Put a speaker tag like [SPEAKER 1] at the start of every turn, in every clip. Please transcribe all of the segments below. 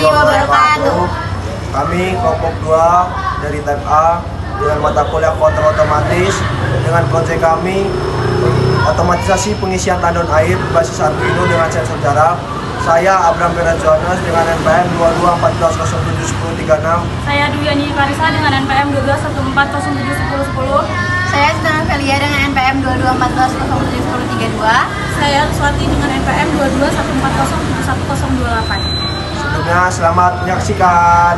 [SPEAKER 1] warahmatullahi wabarakatuh. Kami kelompok 2 dari Type A dengan mata kuliah kontrol otomatis dengan proyek kami otomatisasi pengisian tandon air berbasis Arduino dengan sensor jarak. Saya Abram Jonas dengan NPM 2214071036.
[SPEAKER 2] Saya Duyani Karisa dengan NPM 2214071010.
[SPEAKER 3] Saya Sutana Felia dengan NPM 2214071032.
[SPEAKER 2] Saya Swati dengan NPM 2214071028.
[SPEAKER 1] Sebelumnya selamat menyaksikan.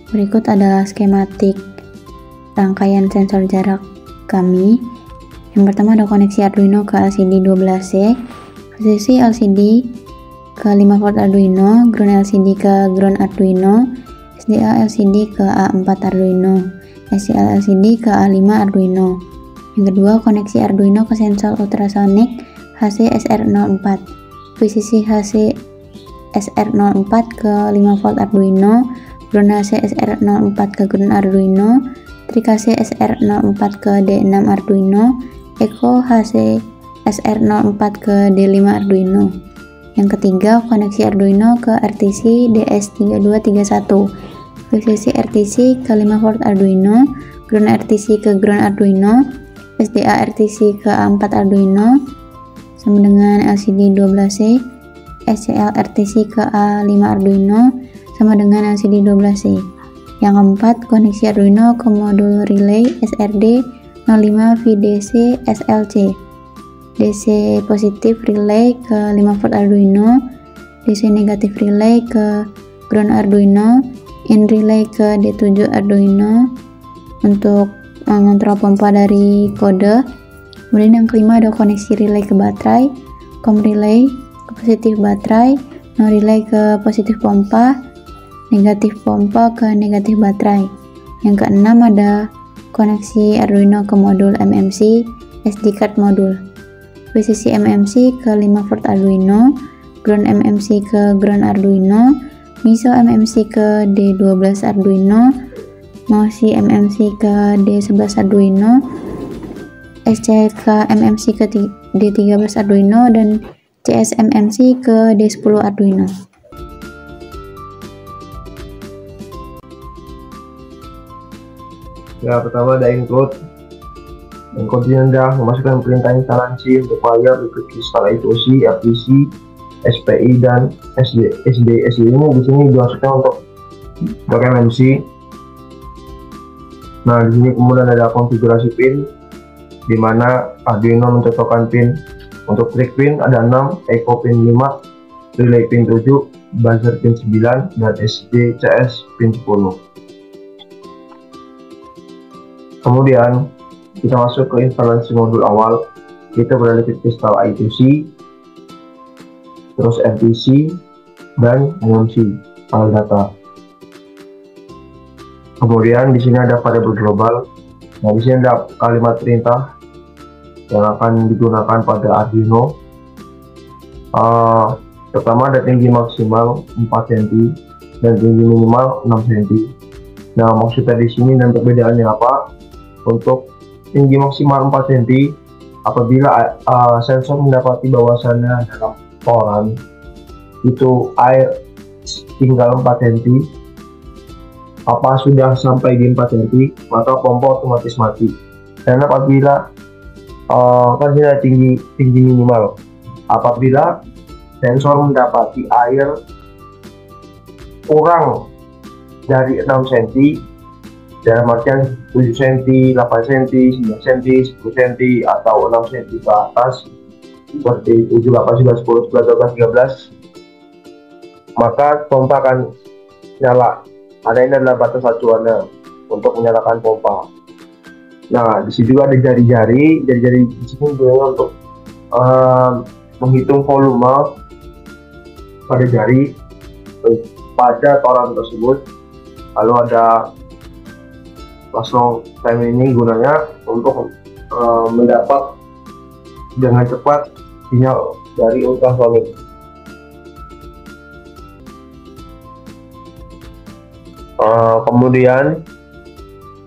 [SPEAKER 4] Berikut adalah skematik rangkaian sensor jarak kami. Yang pertama ada koneksi Arduino ke LCD 12C, posisi LCD ke 5 volt Arduino, ground LCD ke ground Arduino, SDA LCD ke A4 Arduino, SCL LCD ke A5 Arduino. Yang kedua, koneksi Arduino ke sensor ultrasonic HC-SR04, posisi HC-SR04 ke 5 volt Arduino, ground HC-SR04 ke ground Arduino, trik HC-SR04 ke D6 Arduino, echo HC-SR04 ke D5 Arduino. Yang ketiga, koneksi Arduino ke RTC DS3231, posisi RTC ke 5 volt Arduino, ground RTC ke ground Arduino, SDA RTC ke A4 Arduino sama dengan LCD 12C, SCL RTC ke A5 Arduino sama dengan LCD 12C. Yang keempat, koneksi Arduino ke modul relay SRD 05 VDC SLC, DC positif relay ke 5 volt Arduino, DC negatif relay ke ground Arduino, in relay ke D7 Arduino untuk mengontrol pompa dari kode. Kemudian yang kelima ada koneksi relay ke baterai, com relay ke positif baterai, no relay ke positif pompa, negatif pompa ke negatif baterai. Yang keenam ada koneksi Arduino ke modul MMC, SD card modul, posisi MMC ke 5 volt Arduino, ground MMC ke ground Arduino, MISO MMC ke D12 Arduino, MOSI MMC ke D11 Arduino, SCK MMC ke D13 Arduino, dan CS MMC ke D10 Arduino.
[SPEAKER 1] Ya, pertama ada include. Include ini adalah memasukkan perintah instansi untuk file berikut kristal I2C, FTC, SPI, dan SD. SD ini di sini dimasukkan untuk pakai MMC. Nah, di sini kemudian ada konfigurasi pin, di mana Arduino mencocokkan pin. Untuk trik pin ada 6, echo pin 5, relay pin 7, buzzer pin 9, dan SDCS pin 10. Kemudian kita masuk ke instalasi modul awal. Kita beralih ke kristal I2C, terus FTC, dan MMC file data. Kemudian di sini ada variabel global. Nah, di sini ada kalimat perintah yang akan digunakan pada Arduino. Pertama ada tinggi maksimal 4 cm dan tinggi minimal 6 cm. Nah, maksudnya di sini dan perbedaannya apa? Untuk tinggi maksimal 4 cm, apabila sensor mendapati bahwasannya dalam koran itu air tinggal 4 cm, apa sudah sampai di 4 cm, maka pompa otomatis mati. Dan apabila kan sudah tinggi minimal, apabila sensor mendapati air kurang dari 6 cm, dalam artian 7 cm, 8 cm, 9 cm, 10 cm, atau 6 cm ke atas, seperti 7, 8, 9, 10, 11, 12, 13, maka pompa akan nyala. Ada ini adalah batas acuannya untuk menyalakan pompa. Nah, di sini juga ada jari-jari di sini gunanya untuk menghitung volume pada jari pada toran tersebut. Lalu ada flash long time ini gunanya untuk mendapat dengan cepat sinyal dari ultrasonic. Kemudian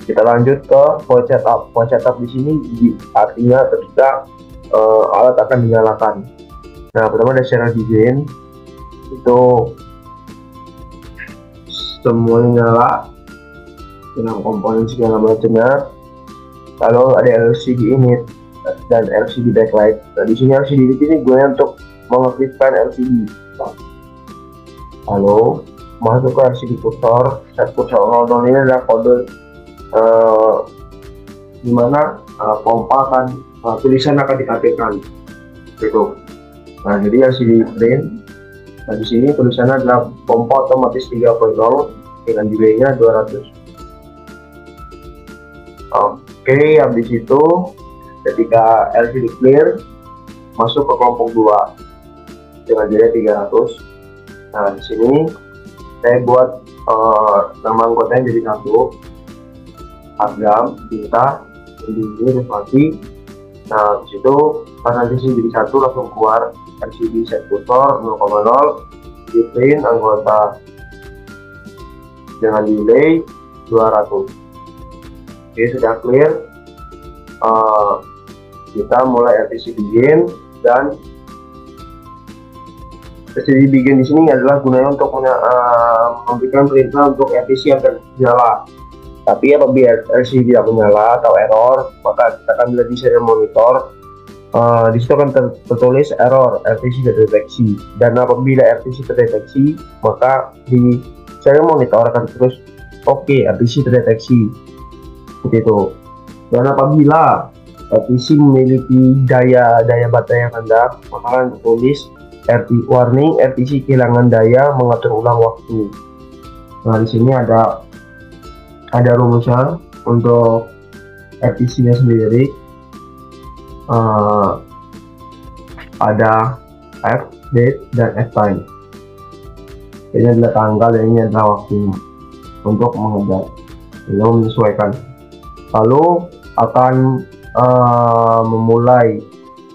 [SPEAKER 1] kita lanjut ke point setup. Point setup di sini artinya ketika alat akan dinyalakan. Nah, pertama dari secara desain itu semuanya nyala dengan komponen segala macamnya. Lalu ada LCD init dan LCD backlight. Nah, di sini LCD ini gunanya untuk mengaktifkan LCD. Lalu masuk ke LCD kursor. Set kursor 00 ini adalah kode dimana pompa akan tulisan akan dikatakan gitu. Nah, jadi LCD print. Nah, di sini tulisannya adalah pompa otomatis 3.0 dengan delay-nya 200. Oke, habis itu ketika LCD clear masuk ke kelompok 2 dengan delay 300. Nah, di sini saya buat nama anggotanya jadi 1, Agam, Cinta, ini Resmati. Nah, disitu pas nanti sih jadi 1 langsung keluar LCD set kursor 0,0 di print anggota dengan delay 200. Oke, sudah clear. Kita mulai RTC begin, dan RTC begin di sini adalah gunanya untuk memberikan perintah untuk RTC agar nyala. Tapi apabila RTC tidak menyala atau error, maka kita akan melihat di serial monitor. Di situ akan tertulis error RTC terdeteksi, dan apabila RTC terdeteksi maka di serial monitor akan terus oke, RTC terdeteksi seperti itu. Dan apabila RTC memiliki daya baterai yang rendah, maka akan tertulis warning RTC kehilangan daya, mengatur ulang waktu. Nah, di sini ada rumusnya untuk RTC-nya sendiri. Ada F date dan F time. Ini adalah tanggal dan ini adalah waktunya untuk mengejar, lalu menyesuaikan. Lalu akan memulai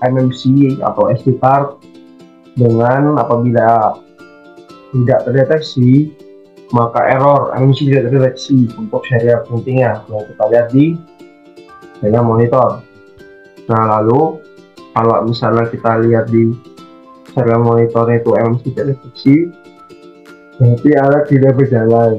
[SPEAKER 1] MMC atau SD card dengan apabila tidak terdeteksi maka error MMC tidak terdeteksi untuk serial printingnya yang kita lihat di serial monitor. Nah, lalu kalau misalnya kita lihat di serial monitor itu MMC tidak terdeteksi, berarti alat tidak berjalan.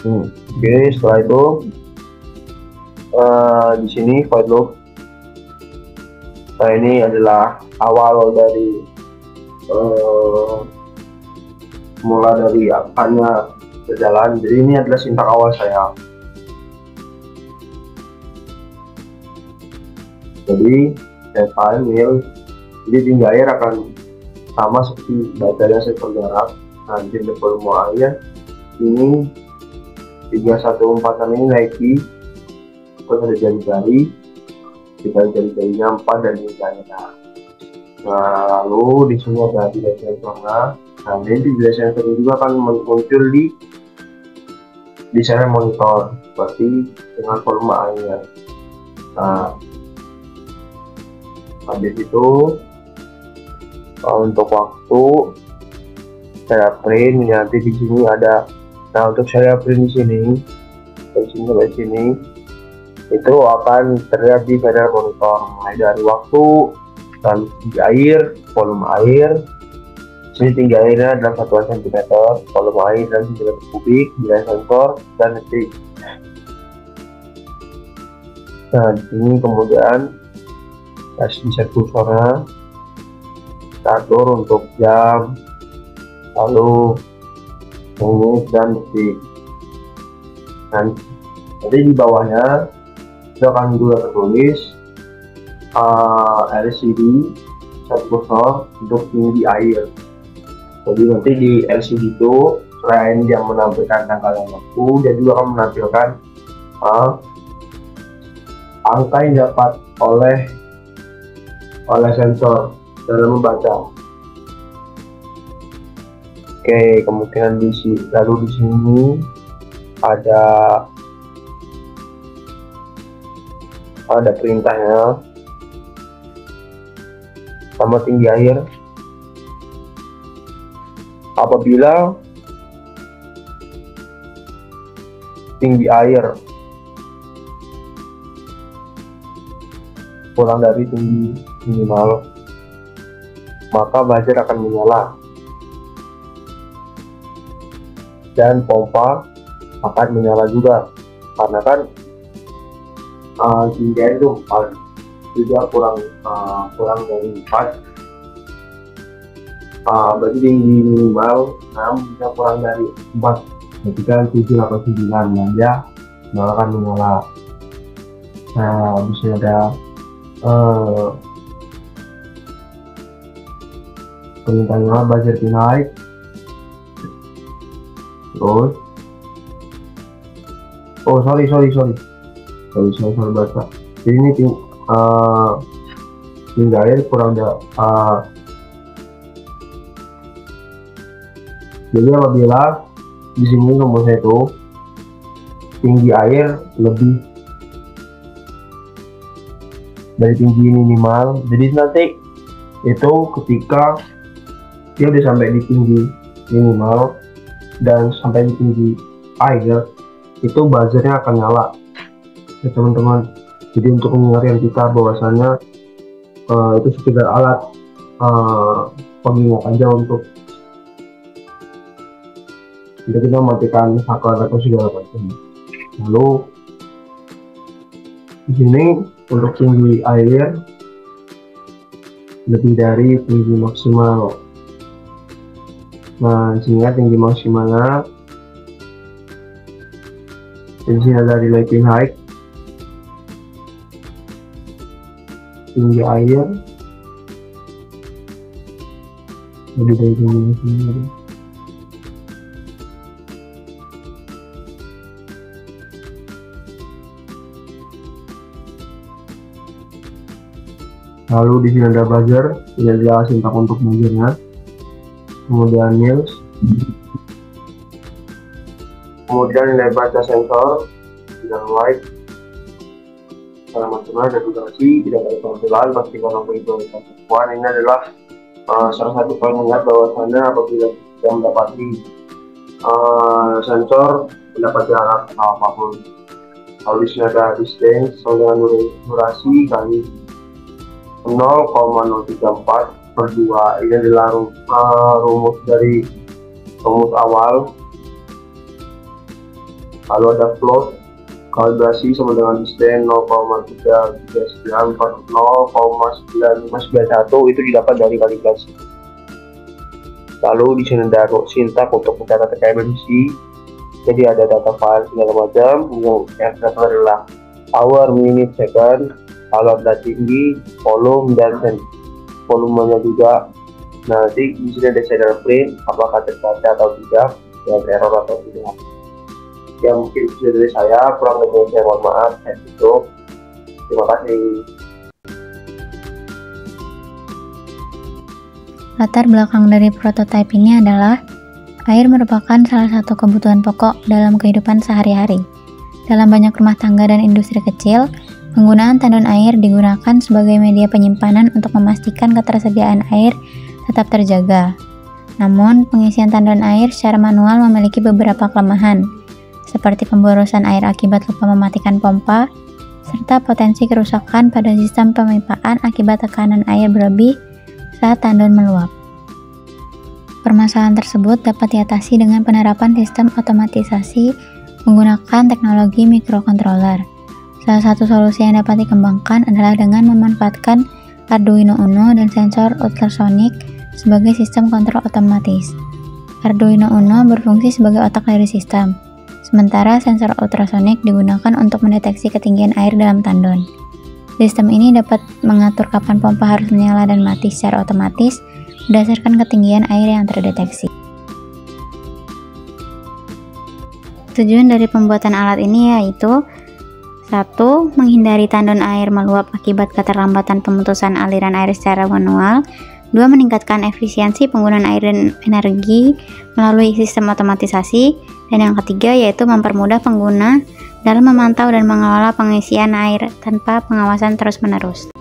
[SPEAKER 1] Oke, setelah itu di sini void loop. Nah, ini adalah awal dari mulai dari akannya berjalan. Jadi ini adalah sintak awal saya. Jadi set time nil. Jadi tinggi air akan sama seperti baterai saya bergerak. Nah, di volume air ini 314 ini naiki, terus ada jari-jari, kita jari-jarinya 4 dan jarinya. Nah, lalu di sini ada delay sensornya. Nah, nanti delay sensor juga akan muncul di serial monitor seperti dengan volume air. Nah, habis itu untuk waktu serial print nanti di sini ada. Nah, untuk serial print di sini dari sini sampai sini itu akan terlihat di serial monitor mulai dari waktu dan tinggi air, volume air. Sini tinggi airnya adalah satuan cm, volume air dan cm kubik, delay sensor dan detik. Nah, di sini kemudian kasih set kursornya, atur untuk jam, lalu menit dan detik. Dan jadi di bawahnya itu akan juga tertulis LCD set kursor untuk tinggi air. Jadi nanti di LCD itu selain dia menampilkan tanggal dan waktu, dia juga akan menampilkan angka yang dapat oleh sensor dalam membaca. Oke, kemungkinan di sini, lalu di sini ada perintahnya. Sama tinggi air. Apabila tinggi air kurang dari tinggi minimal, maka buzzer akan menyala dan pompa akan menyala juga, karena kan tinggi air itu juga kurang dari 4, berarti tinggi minimal 6 bisa kurang dari 4, ketika 7 atau 9 dia akan menyala. Nah, bisa ada perintahnya buzzer naik, terus sorry baca. Jadi ini tinggi air kurang jadi apabila di sini rumusnya itu tinggi air lebih dari tinggi minimal, jadi nanti itu ketika dia udah sampai di tinggi minimal dan sampai di tinggi air, itu buzzernya akan nyala ya teman-teman. Jadi untuk mengingatkan kita bahwasanya itu sekedar alat pengingat aja untuk kita mematikan saklar atau segala macam. Lalu di sini untuk tinggi air lebih dari tinggi maksimal. Nah, di sini tinggi maksimalnya. Di sini ada relative height, tinggi air lebih dari tinggi maksimal. Lalu di sini ada buzzer, tidak jelas sintak untuk buzzernya. Kemudian nils, kemudian nilai baca sensor, tidak white, alamat dan durasi, tidak ada tampilan, pastikan nomor itu adalah ini adalah salah satu pengingat bahwasannya apabila kita mendapati sensor mendapati alat apapun. Lalu di sini ada distance sama dengan durasi kali 0,034/2. Ini adalah rumus awal. Lalu ada float, kalibrasi sama dengan distance 0,339/0,9591, itu didapat dari kalibrasi. Lalu di sini ada sintak untuk mencatat efisiensi. Jadi ada data file segala macam. Yang terakhir adalah hour, minute, second. Kalau ada tinggi, volume dan volumenya juga. Nanti di sini ada shader print, apakah terbaca atau tidak, dan error atau tidak. Ya mungkin itu dari saya, kurang lebih saya mohon maaf. Saya tutup. Terima kasih.
[SPEAKER 4] Latar belakang dari prototipe ini adalah air merupakan salah satu kebutuhan pokok dalam kehidupan sehari-hari. Dalam banyak rumah tangga dan industri kecil, penggunaan tandon air digunakan sebagai media penyimpanan untuk memastikan ketersediaan air tetap terjaga. Namun, pengisian tandon air secara manual memiliki beberapa kelemahan, seperti pemborosan air akibat lupa mematikan pompa, serta potensi kerusakan pada sistem pemipaan akibat tekanan air berlebih saat tandon meluap. Permasalahan tersebut dapat diatasi dengan penerapan sistem otomatisasi menggunakan teknologi microcontroller. Salah satu solusi yang dapat dikembangkan adalah dengan memanfaatkan Arduino Uno dan sensor ultrasonic sebagai sistem kontrol otomatis. Arduino Uno berfungsi sebagai otak dari sistem, sementara sensor ultrasonic digunakan untuk mendeteksi ketinggian air dalam tandon. Sistem ini dapat mengatur kapan pompa harus menyala dan mati secara otomatis berdasarkan ketinggian air yang terdeteksi. Tujuan dari pembuatan alat ini yaitu 1. Menghindari tandon air meluap akibat keterlambatan pemutusan aliran air secara manual. 2. Meningkatkan efisiensi penggunaan air dan energi melalui sistem otomatisasi. Dan yang ketiga yaitu mempermudah pengguna dalam memantau dan mengelola pengisian air tanpa pengawasan terus-menerus.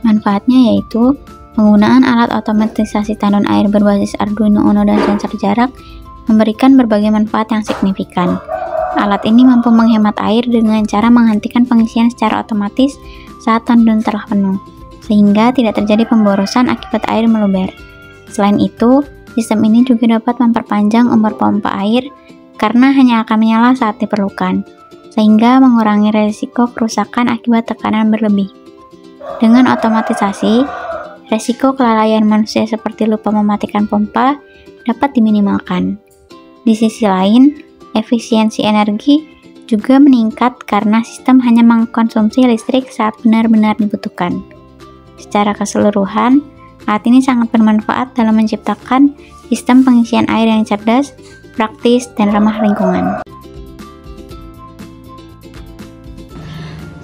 [SPEAKER 4] Manfaatnya yaitu penggunaan alat otomatisasi tandon air berbasis Arduino Uno dan sensor jarak memberikan berbagai manfaat yang signifikan. Alat ini mampu menghemat air dengan cara menghentikan pengisian secara otomatis saat tandon telah penuh, sehingga tidak terjadi pemborosan akibat air meluber. Selain itu, sistem ini juga dapat memperpanjang umur pompa air karena hanya akan menyala saat diperlukan, sehingga mengurangi risiko kerusakan akibat tekanan berlebih. Dengan otomatisasi, risiko kelalaian manusia seperti lupa mematikan pompa dapat diminimalkan. Di sisi lain, efisiensi energi juga meningkat karena sistem hanya mengkonsumsi listrik saat benar-benar dibutuhkan. Secara keseluruhan, alat ini sangat bermanfaat dalam menciptakan sistem pengisian air yang cerdas, praktis, dan ramah lingkungan.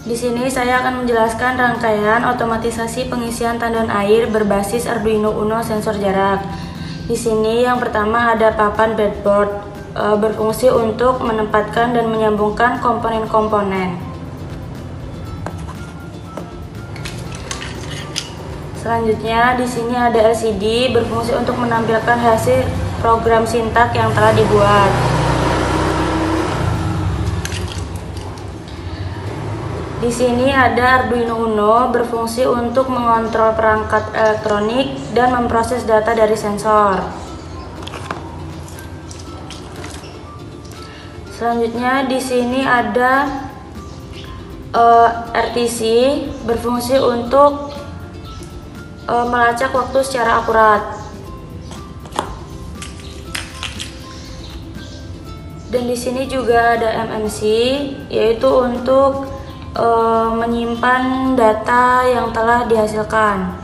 [SPEAKER 2] Di sini saya akan menjelaskan rangkaian otomatisasi pengisian tandon air berbasis Arduino Uno sensor jarak. Di sini yang pertama ada papan breadboard, berfungsi untuk menempatkan dan menyambungkan komponen-komponen. Selanjutnya di sini ada LCD, berfungsi untuk menampilkan hasil program sintak yang telah dibuat. Di sini ada Arduino Uno, berfungsi untuk mengontrol perangkat elektronik dan memproses data dari sensor. Selanjutnya di sini ada RTC, berfungsi untuk melacak waktu secara akurat. Dan di sini juga ada MMC, yaitu untuk menyimpan data yang telah dihasilkan.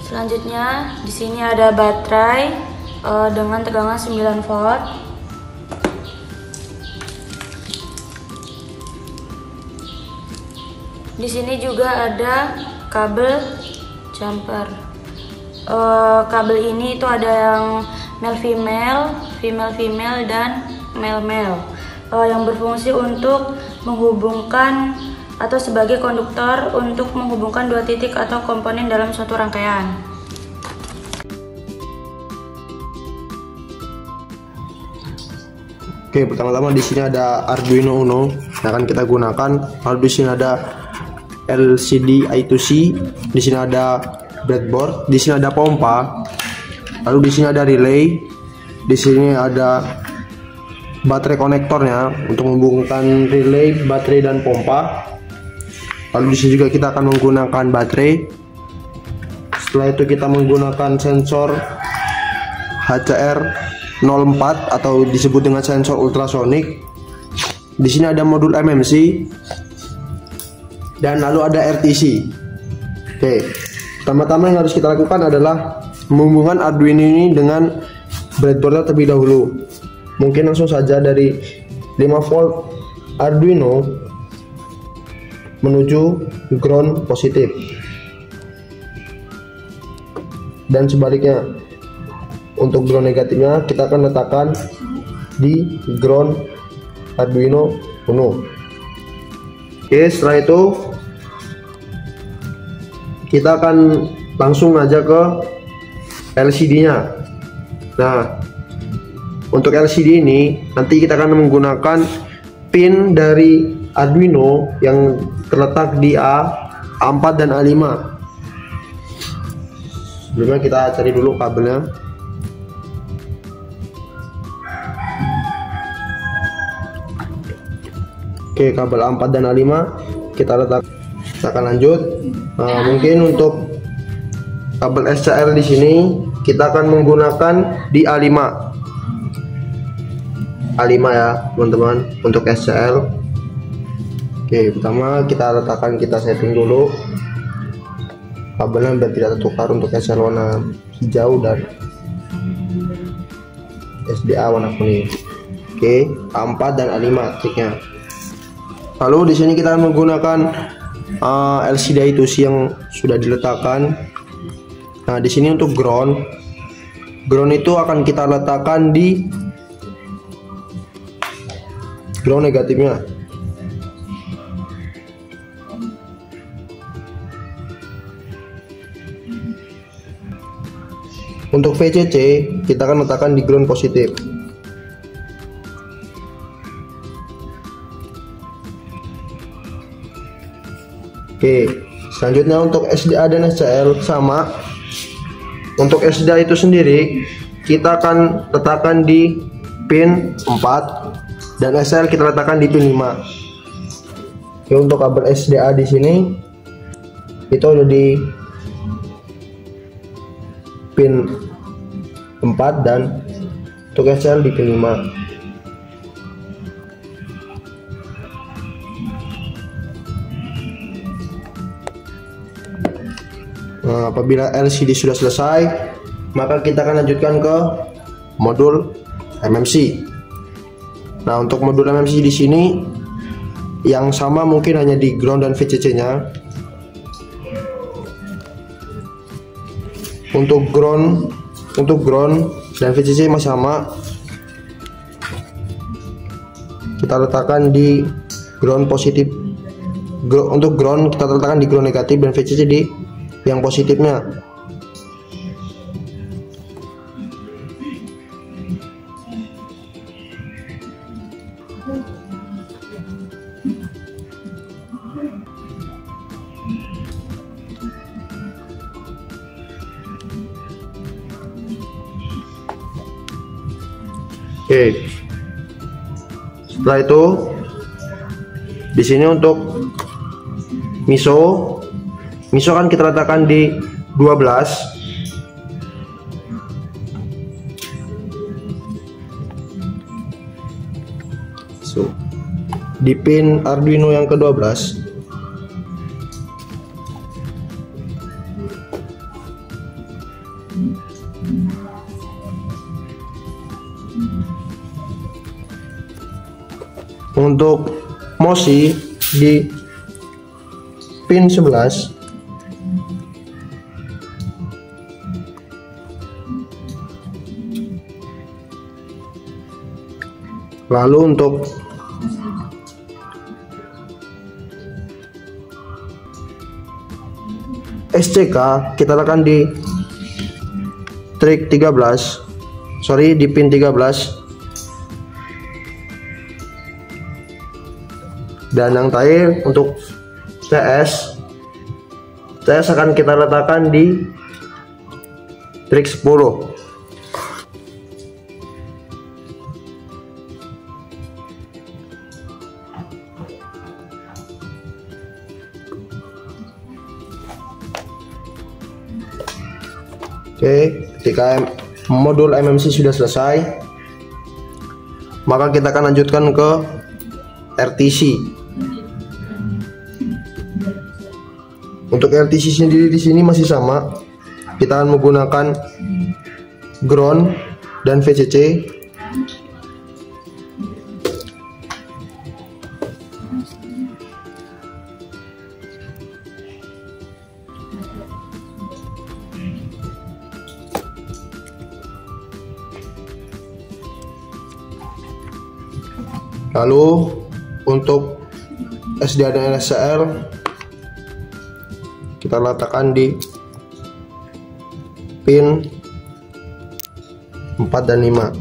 [SPEAKER 2] Selanjutnya di sini ada baterai dengan tegangan 9 volt. Di sini juga ada kabel jumper. Kabel ini itu ada yang male female dan male yang berfungsi untuk menghubungkan atau sebagai konduktor untuk menghubungkan dua titik atau komponen dalam suatu rangkaian.
[SPEAKER 1] Oke, pertama-tama di sini ada Arduino Uno yang akan kita gunakan. Lalu di sini ada LCD I2C, di sini ada breadboard, di sini ada pompa. Lalu di sini ada relay, di sini ada baterai konektornya untuk menghubungkan relay, baterai dan pompa. Lalu di sini juga kita akan menggunakan baterai. Setelah itu kita menggunakan sensor HCR 04 atau disebut dengan sensor ultrasonik. Di sini ada modul MMC dan lalu ada RTC. Oke, pertama-tama yang harus kita lakukan adalah menghubungkan Arduino ini dengan breadboard terlebih dahulu. Mungkin langsung saja dari 5 volt Arduino menuju ground positif dan sebaliknya. Untuk ground negatifnya kita akan letakkan di ground Arduino Uno. Oke, setelah itu kita akan langsung aja ke LCD-nya. Nah, untuk LCD ini nanti kita akan menggunakan pin dari Arduino yang terletak di A4 dan A5. Sebelumnya kita cari dulu kabelnya. Oke, kabel A4 dan A5 kita letak. Kita akan lanjut. Mungkin untuk kabel SCL di sini kita akan menggunakan di A5. A5 ya teman-teman untuk SCL. Oke, pertama kita letakkan, kita setting dulu kabelnya biar tidak tertukar untuk SCL warna hijau dan SDA warna kuning. Oke, A4 dan A5 triknya. Lalu di sini kita menggunakan LCD I2C yang sudah diletakkan. Nah, di sini untuk ground itu akan kita letakkan di ground negatifnya. Untuk VCC kita akan letakkan di ground positif. Oke, selanjutnya untuk SDA dan SCL sama. Untuk SDA itu sendiri kita akan letakkan di pin 4 dan SCL kita letakkan di pin 5. Oke, untuk kabel SDA di sini itu ada di pin 4 dan untuk SCL di pin 5. Nah, apabila LCD sudah selesai, maka kita akan lanjutkan ke modul MMC. Nah, untuk modul MMC di sini yang sama mungkin hanya di ground dan VCC-nya. Untuk ground dan VCC masih sama. Kita letakkan di ground positif. Untuk ground kita letakkan di ground negatif dan VCC di yang positifnya. Oke. Setelah itu di sini untuk MISO kan kita letakkan di 12. Di pin Arduino yang ke-12. Untuk MOSI di pin 11. Lalu untuk SCK kita letakkan di trik 13, di pin 13. Dan yang terakhir untuk CS akan kita letakkan di trik 10. Oke, ketika modul MMC sudah selesai, maka kita akan lanjutkan ke RTC. Untuk RTC sendiri di sini masih sama. Kita akan menggunakan ground dan VCC. Lalu untuk SDA dan SCL kita letakkan di pin 4 dan 5.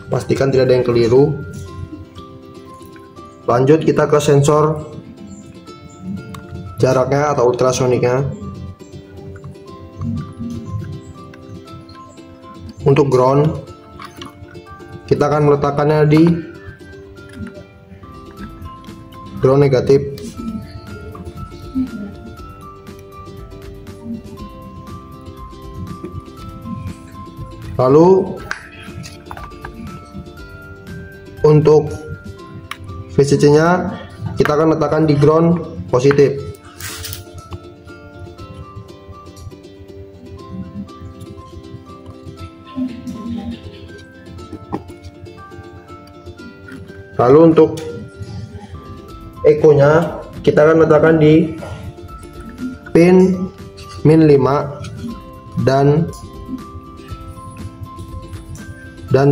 [SPEAKER 1] Pastikan tidak ada yang keliru. Lanjut kita ke sensor jaraknya atau ultrasoniknya. Untuk ground kita akan meletakkannya di ground negatif.
[SPEAKER 5] Lalu untuk VCC nya kita akan letakkan di ground positif. Lalu untuk echo-nya kita akan letakkan di pin min 5 dan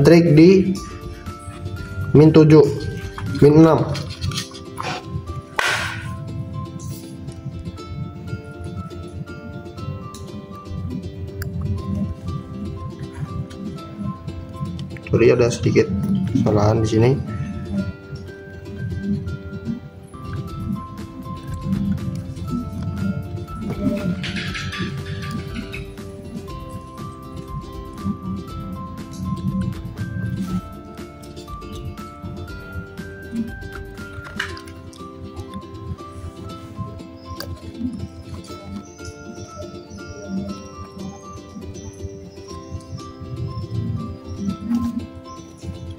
[SPEAKER 5] trik di min 7, min 6. Sorry, ada sedikit kesalahan di sini.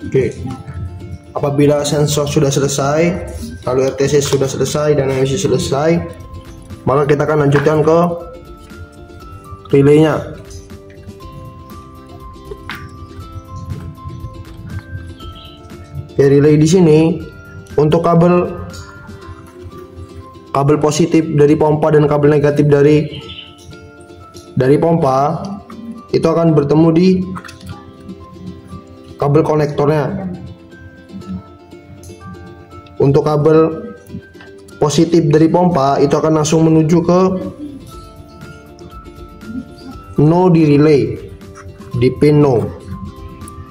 [SPEAKER 5] Oke, apabila sensor sudah selesai, lalu RTC sudah selesai dan MMC selesai, maka kita akan lanjutkan ke relaynya. Relay di sini untuk kabel positif dari pompa dan kabel negatif dari pompa itu akan bertemu di kabel konektornya. Untuk kabel positif dari pompa itu akan langsung menuju ke no di relay, di pin no.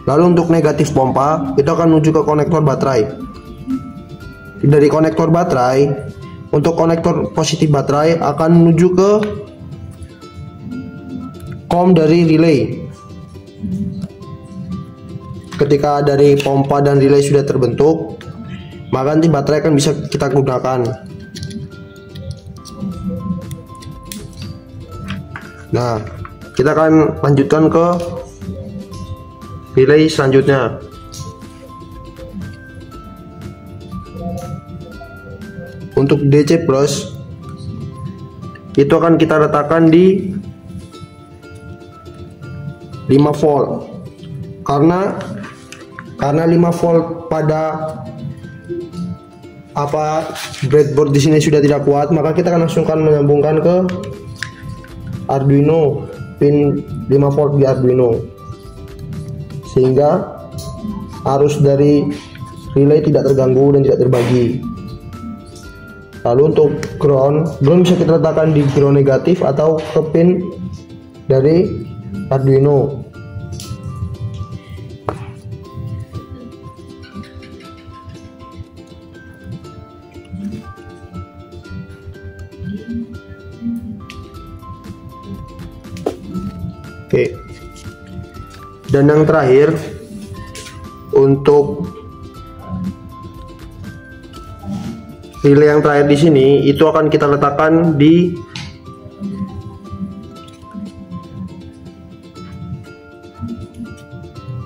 [SPEAKER 5] Lalu untuk negatif pompa itu akan menuju ke konektor baterai. Dari konektor baterai, untuk konektor positif baterai akan menuju ke COM dari relay. Ketika dari pompa dan relay sudah terbentuk, maka nanti baterai akan bisa kita gunakan. Nah, kita akan lanjutkan ke relay selanjutnya. Untuk DC plus itu akan kita letakkan di 5 volt. Karena 5 volt pada breadboard di sini sudah tidak kuat, maka kita akan langsung menyambungkan ke Arduino, pin 5 volt di Arduino, sehingga arus dari relay tidak terganggu dan tidak terbagi. Lalu untuk ground bisa kita letakkan di ground negatif atau ke pin dari Arduino. Oke. Dan yang terakhir, untuk relay yang terakhir di sini itu akan kita letakkan di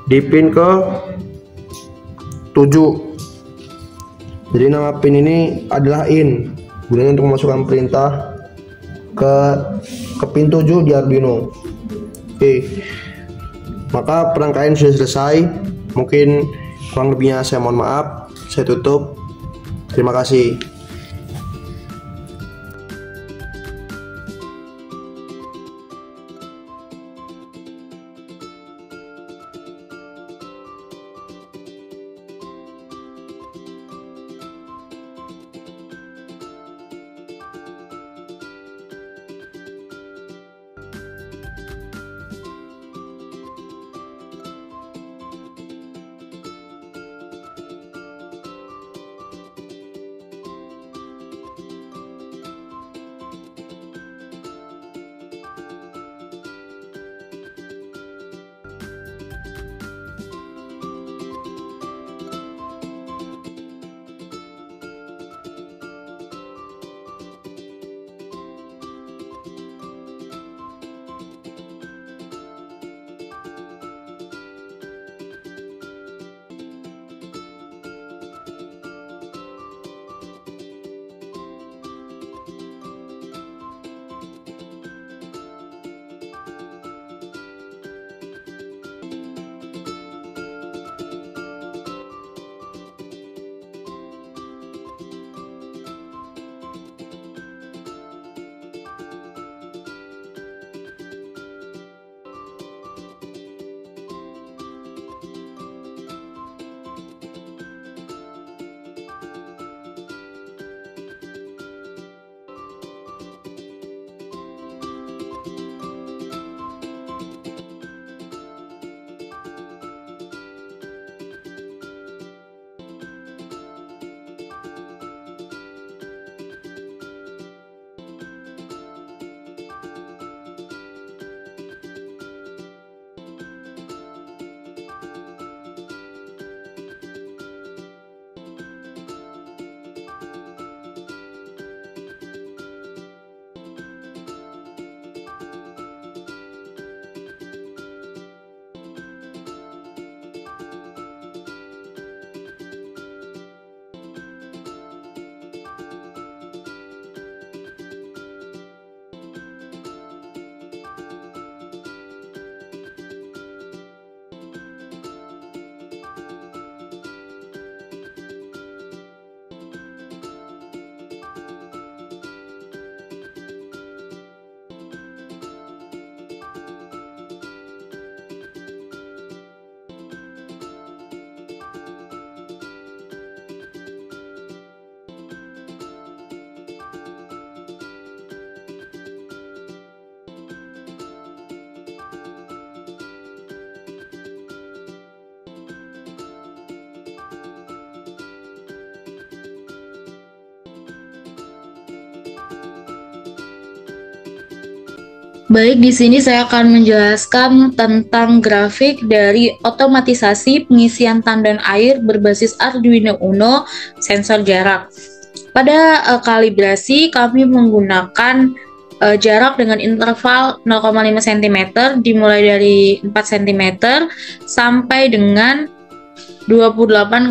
[SPEAKER 5] pin ke 7. Jadi nama pin ini adalah in, gunanya untuk memasukkan perintah ke pin 7 di Arduino. Oke, maka perangkaian sudah selesai. Mungkin kurang lebihnya saya mohon maaf. Saya tutup. Terima kasih.
[SPEAKER 6] Baik, di sini saya akan menjelaskan tentang grafik dari otomatisasi pengisian tandan air berbasis Arduino Uno sensor jarak. Pada kalibrasi kami menggunakan jarak dengan interval 0,5 cm dimulai dari 4 cm sampai dengan 28,5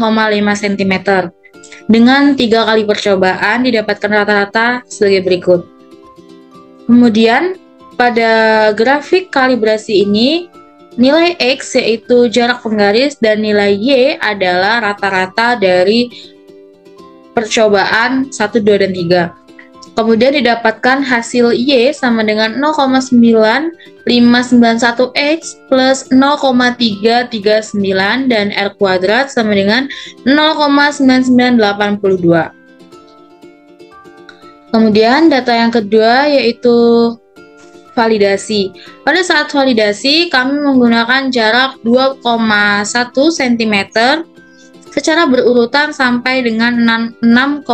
[SPEAKER 6] cm. Dengan 3 kali percobaan didapatkan rata-rata sebagai berikut. Kemudian pada grafik kalibrasi ini, nilai X yaitu jarak penggaris dan nilai Y adalah rata-rata dari percobaan 1, 2, dan 3. Kemudian didapatkan hasil Y sama dengan 0,9591X plus 0,339 dan R kuadrat sama dengan 0,9982. Kemudian data yang kedua yaitu validasi. Pada saat validasi, kami menggunakan jarak 2,1 cm secara berurutan sampai dengan 6,6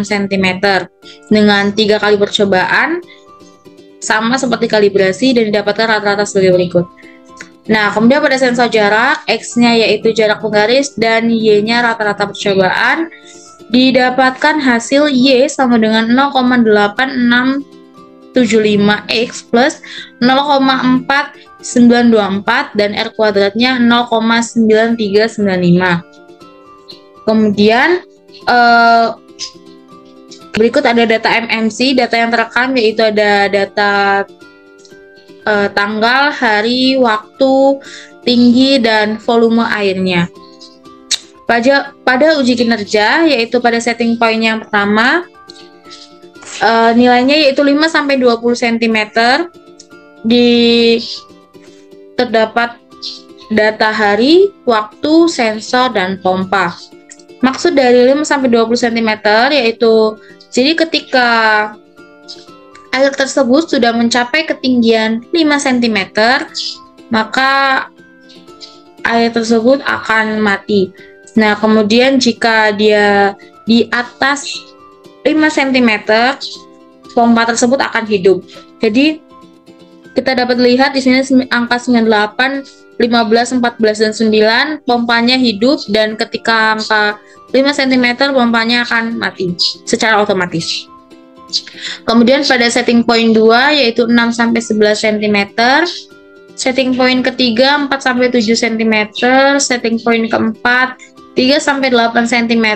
[SPEAKER 6] cm dengan 3 kali percobaan, sama seperti kalibrasi dan didapatkan rata-rata sebagai berikut. Nah, kemudian pada sensor jarak, X-nya yaitu jarak penggaris dan Y-nya rata-rata percobaan, didapatkan hasil Y sama dengan 0,8675X plus 0,4924 dan R kuadratnya 0,9395. Kemudian berikut ada data MMC, data yang terekam yaitu ada data tanggal, hari, waktu, tinggi, dan volume airnya. Pada uji kinerja, yaitu pada setting point yang pertama, nilainya yaitu 5-20 cm, terdapat data hari, waktu, sensor, dan pompa. Maksud dari 5-20 cm yaitu, jadi ketika air tersebut sudah mencapai ketinggian 5 cm, maka air tersebut akan mati. Nah, kemudian jika dia di atas 5 cm, pompa tersebut akan hidup. Jadi kita dapat lihat di sini angka 98, 15, 14, dan 9 pompanya hidup, dan ketika angka 5 cm pompanya akan mati secara otomatis. Kemudian pada setting point 2 yaitu 6-11 cm, setting point ketiga 4-7 cm, setting point keempat 3-8 cm,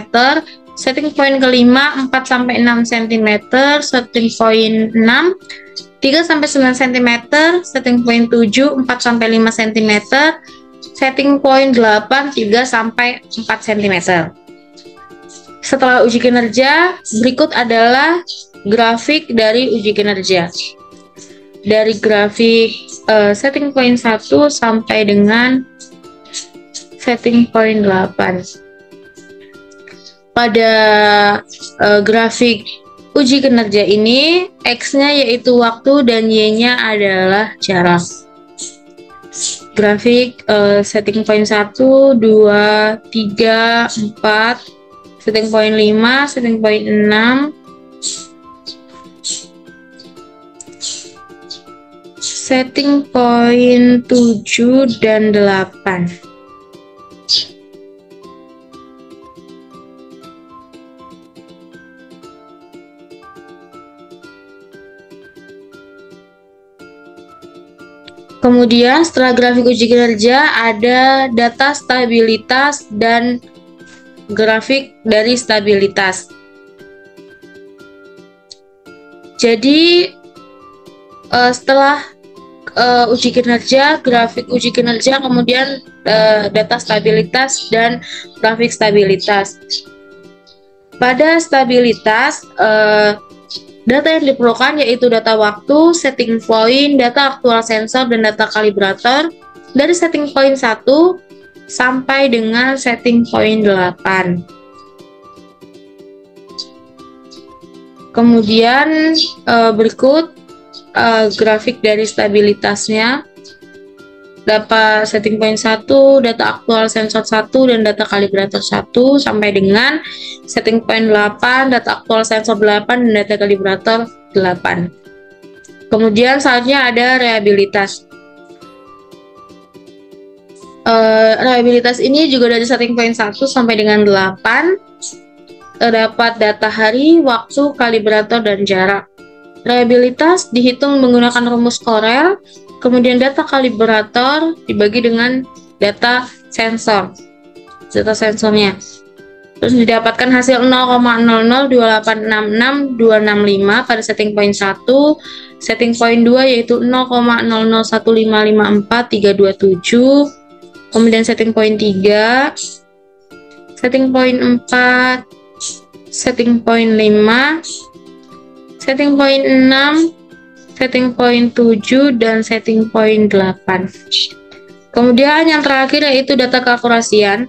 [SPEAKER 6] setting point kelima 4-6 cm, setting point 6 3-9 cm, setting point 7 4-5 cm, setting point 8 3-4 cm. Setelah uji kinerja, berikut adalah grafik dari uji kinerja. Dari grafik setting point 1 sampai dengan setting point 8. Pada grafik uji kinerja ini, X-nya yaitu waktu dan Y-nya adalah jarak. Grafik setting point 1, 2, 3, 4, setting point 5, setting point 6, setting point 7 dan 8. Kemudian setelah grafik uji kinerja ada data stabilitas dan grafik dari stabilitas. Jadi setelah uji kinerja, grafik uji kinerja, kemudian data stabilitas dan grafik stabilitas. Pada stabilitas, data yang diperlukan yaitu data waktu, setting point, data aktual sensor, dan data kalibrator dari setting point 1 sampai dengan setting point 8. Kemudian berikut grafik dari stabilitasnya. Data setting point 1, data aktual sensor 1, dan data kalibrator 1 sampai dengan setting point 8, data aktual sensor 8, dan data kalibrator 8. Kemudian selanjutnya ada rehabilitas. Rehabilitas ini juga dari setting point 1 sampai dengan 8 terdapat data hari, waktu, kalibrator, dan jarak. Rehabilitas dihitung menggunakan rumus Corel, kemudian data kalibrator dibagi dengan data sensornya. Terus didapatkan hasil 0,002866 pada setting point 1, setting point 2 yaitu 0,01554,327, kemudian setting point 3, setting point 4, setting point 5, setting point 6, setting point 7, dan setting point 8. Kemudian yang terakhir yaitu data keakurasian.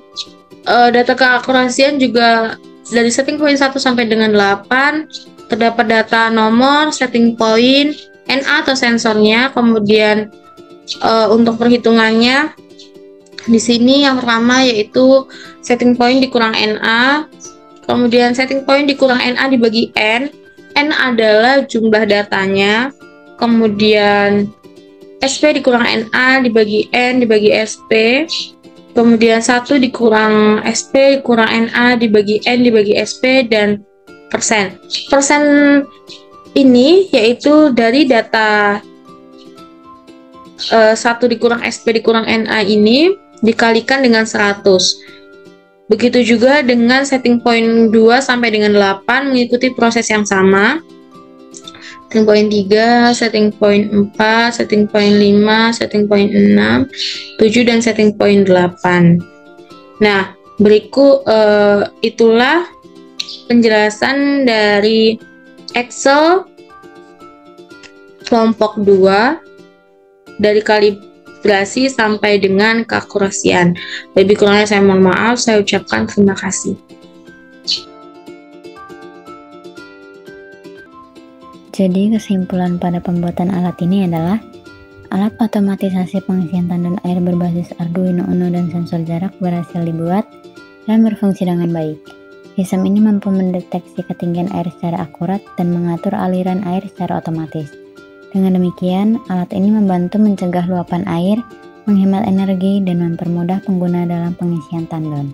[SPEAKER 6] Data keakurasian juga dari setting point 1 sampai dengan 8 terdapat data nomor, setting point, NA atau sensornya, kemudian untuk perhitungannya di sini yang pertama yaitu setting point dikurang NA, kemudian setting point dikurang NA dibagi N. N adalah jumlah datanya, kemudian SP dikurang NA dibagi N dibagi SP, kemudian 1 dikurang SP dikurang NA dibagi N dibagi SP, dan persen. Persen ini yaitu dari data 1 dikurang SP dikurang NA ini dikalikan dengan 100. Begitu juga dengan setting point 2 sampai dengan 8 mengikuti proses yang sama. Setting point 3, setting point 4, setting point 5, setting point 6, 7, dan setting point 8. Nah, berikut itulah penjelasan dari Excel kelompok 2 dari kalibrasi sampai dengan keakurasian. Lebih kurangnya saya mohon maaf, saya ucapkan terima kasih.
[SPEAKER 4] Jadi kesimpulan pada pembuatan alat ini adalah alat otomatisasi pengisian tandon air berbasis Arduino Uno dan sensor jarak berhasil dibuat dan berfungsi dengan baik. Sistem ini mampu mendeteksi ketinggian air secara akurat dan mengatur aliran air secara otomatis. Dengan demikian, alat ini membantu mencegah luapan air, menghemat energi, dan mempermudah pengguna dalam pengisian tandon.